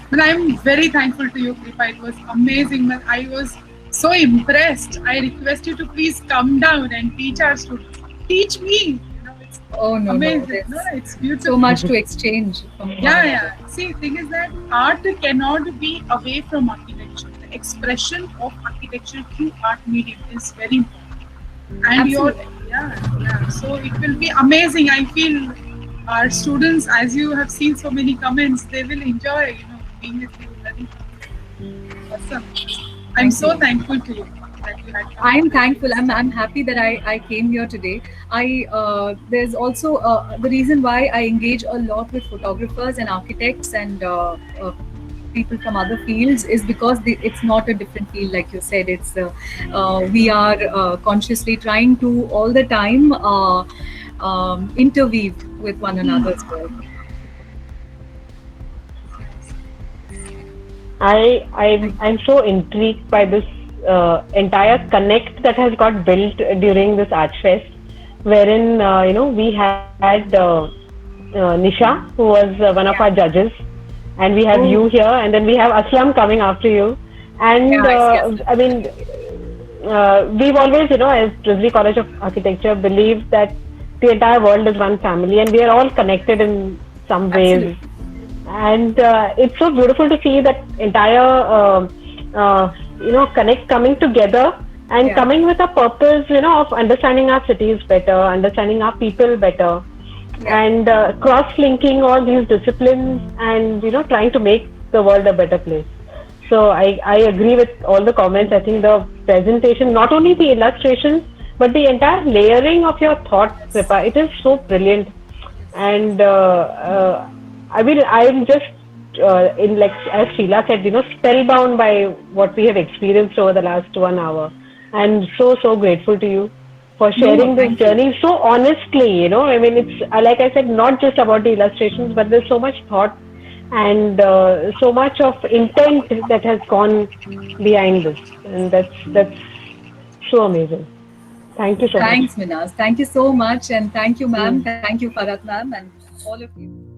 But I'm very thankful to you, Kripa. It was amazing. But I was so impressed. I request you to please come down and teach our students. Teach me. It's Oh no, amazing. no, No, it's so beautiful. much to exchange. From one another. Yeah. See, thing is that art cannot be away from architecture. The expression of architecture through art medium is very important. And yeah. So it will be amazing. I feel our students, as you have seen so many comments, they will enjoy, being with you. Very awesome. I'm so thankful to you that you had come. I'm thankful. I'm happy that I came here today. There's also the reason why I engage a lot with photographers and architects and people from other fields is because it's not a different field, like you said. It's we are consciously trying to all the time interweave with one another's work. I'm so intrigued by this entire connect that has got built during this ArchFest, wherein we had Nisha, who was one of our judges, and we have you here, and then we have Aslam coming after you, and Yes. I mean, we've always, as Trisri College of Architecture, believed that the entire world is one family, and we are all connected in some ways. Absolutely. And it's so beautiful to see that entire connect coming together and coming with a purpose of understanding our cities better, understanding our people better, and cross-linking all these disciplines and trying to make the world a better place. So I agree with all the comments. I think the presentation, not only the illustrations but the entire layering of your thought, Kripa, it is so brilliant. And I'm just as Sheila said, spellbound by what we have experienced over the last 1 hour. And so grateful to you for sharing this journey so honestly. I mean, it's like I said, not just about the illustrations, but there's so much thought and so much of intent that has gone behind this, and that's so amazing. Thank you so much. Thanks, Minaz. Thank you so much, and thank you, ma'am. Thank you, Farat ma'am, and all of you.